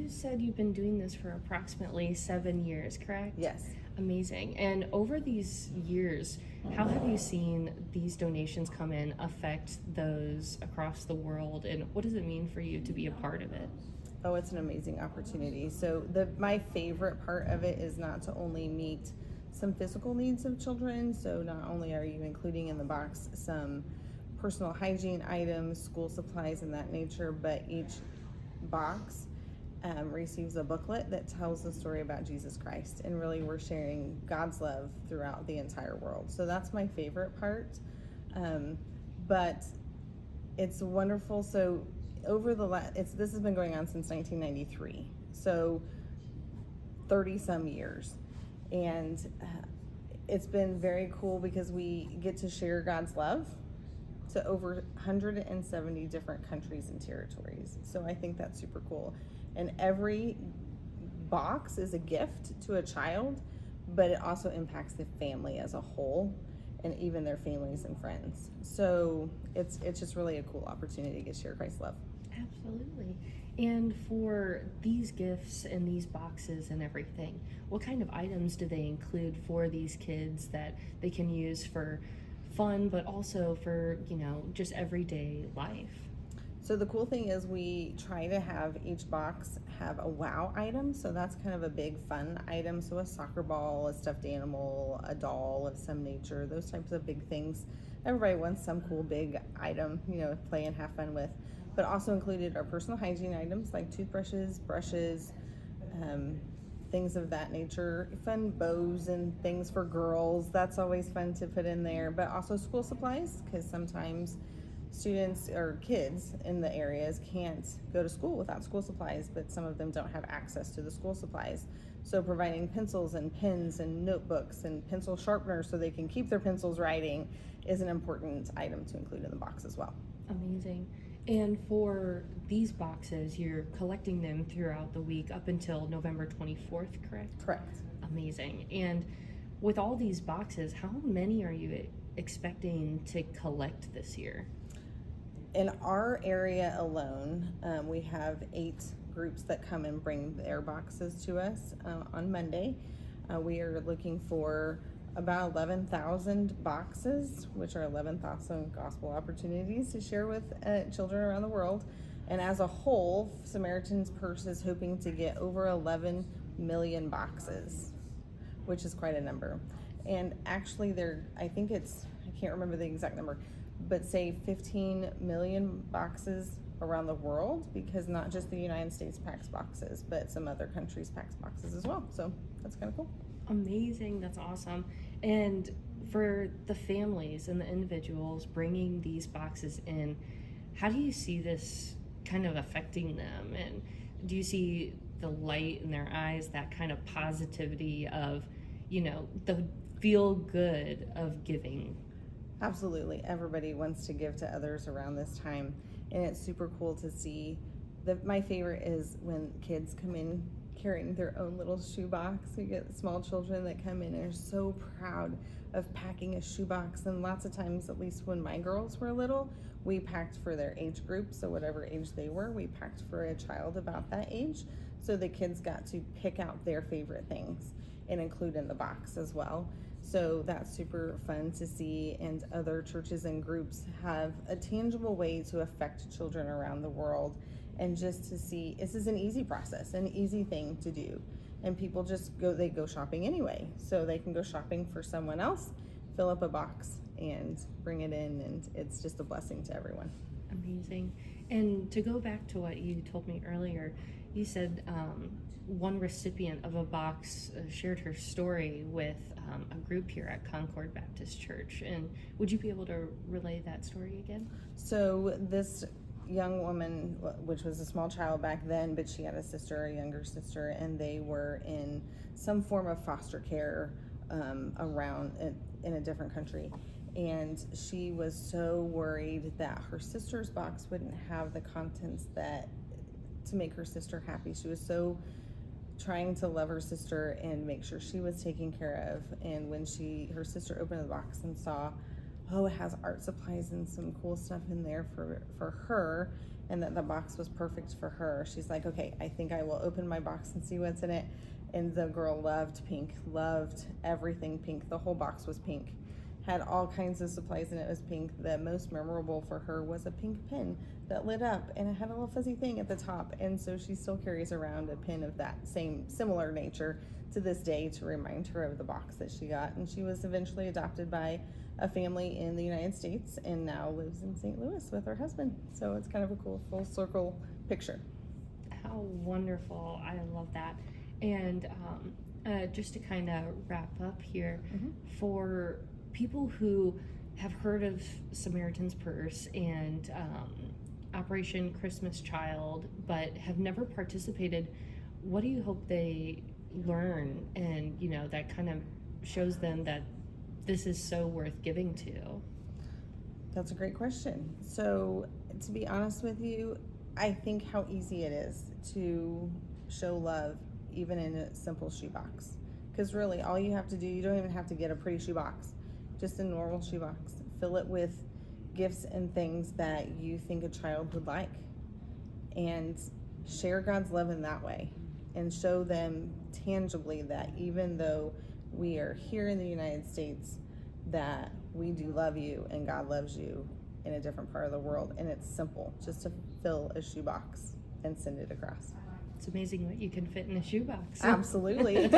you said you've been doing this for approximately 7 years, correct? Yes. Amazing. And over these years, how have you seen these donations come in affect those across the world, and what does it mean for you to be a part of it? Oh, it's an amazing opportunity. So my favorite part of it is not to only meet some physical needs of children. So not only are you including in the box some personal hygiene items, school supplies, and that nature, but each box receives a booklet that tells the story about Jesus Christ. And really, we're sharing God's love throughout the entire world. So that's my favorite part. But it's wonderful. So over this has been going on since 1993. So 30 some years. And it's been very cool because we get to share God's love to over 170 different countries and territories. So I think that's super cool. And every box is a gift to a child, but it also impacts the family as a whole and even their families and friends. So it's just really a cool opportunity to share Christ's love. Absolutely. And for these gifts and these boxes and everything, what kind of items do they include for these kids that they can use for fun, but also for, just everyday life? So the cool thing is we try to have each box have a wow item. So that's kind of a big fun item. So a soccer ball, a stuffed animal, a doll of some nature, those types of big things. Everybody wants some cool big item, play and have fun with. But also included are personal hygiene items like toothbrushes, brushes, things of that nature, fun bows and things for girls. That's always fun to put in there. But also school supplies, because sometimes students or kids in the areas can't go to school without school supplies, but some of them don't have access to the school supplies. So providing pencils and pens and notebooks and pencil sharpeners so they can keep their pencils writing is an important item to include in the box as well. Amazing. And for these boxes, you're collecting them throughout the week up until November 24th, correct? Correct. Amazing. And with all these boxes, how many are you expecting to collect this year? In our area alone, we have 8 groups that come and bring their boxes to us on Monday. We are looking for about 11,000 boxes, which are 11,000 gospel opportunities to share with children around the world. And as a whole, Samaritan's Purse is hoping to get over 11 million boxes, which is quite a number. And actually, I can't remember the exact number, but say 15 million boxes around the world, because not just the United States packs boxes, but some other countries packs boxes as well. So that's kind of cool. Amazing. That's awesome. And for the families and the individuals bringing these boxes in, how do you see this kind of affecting them? And do you see the light in their eyes, that kind of positivity of, the feel good of giving? Absolutely. Everybody wants to give to others around this time. And it's super cool to see. My favorite is when kids come in carrying their own little shoebox. We get small children that come in and are so proud of packing a shoebox. And lots of times, at least when my girls were little, we packed for their age group. So whatever age they were, we packed for a child about that age. So the kids got to pick out their favorite things and include in the box as well. So that's super fun to see. And other churches and groups have a tangible way to affect children around the world. And just to see, this is an easy process, an easy thing to do. And people they go shopping anyway. So they can go shopping for someone else, fill up a box and bring it in. And it's just a blessing to everyone. Amazing. And to go back to what you told me earlier, you said one recipient of a box shared her story with a group here at Concord Baptist Church. And would you be able to relay that story again? So this young woman, which was a small child back then, but she had a younger sister, and they were in some form of foster care around in a different country. And she was so worried that her sister's box wouldn't have the contents to make her sister happy. She was so trying to love her sister and make sure she was taken care of. And when her sister opened the box and saw, it has art supplies and some cool stuff in there for her and that the box was perfect for her. She's like, okay, I think I will open my box and see what's in it. And the girl loved pink, loved everything pink. The whole box was pink. Had all kinds of supplies and it was pink. The most memorable for her was a pink pin that lit up and it had a little fuzzy thing at the top. And so she still carries around a pin of that similar nature to this day to remind her of the box that she got. And she was eventually adopted by a family in the United States and now lives in St. Louis with her husband. So it's kind of a cool full circle picture. How wonderful. I love that. And just to kind of wrap up here, for people who have heard of Samaritan's Purse and Operation Christmas Child, but have never participated, what do you hope they learn and, that kind of shows them that this is so worth giving to? That's a great question. So, to be honest with you, I think how easy it is to show love even in a simple shoebox. Because really, all you have to do, you don't even have to get a pretty shoebox. Just a normal shoebox. Fill it with gifts and things that you think a child would like. And share God's love in that way. And show them tangibly that even though we are here in the United States, that we do love you and God loves you in a different part of the world. And it's simple, just to fill a shoebox and send it across. It's amazing what you can fit in a shoebox. Absolutely.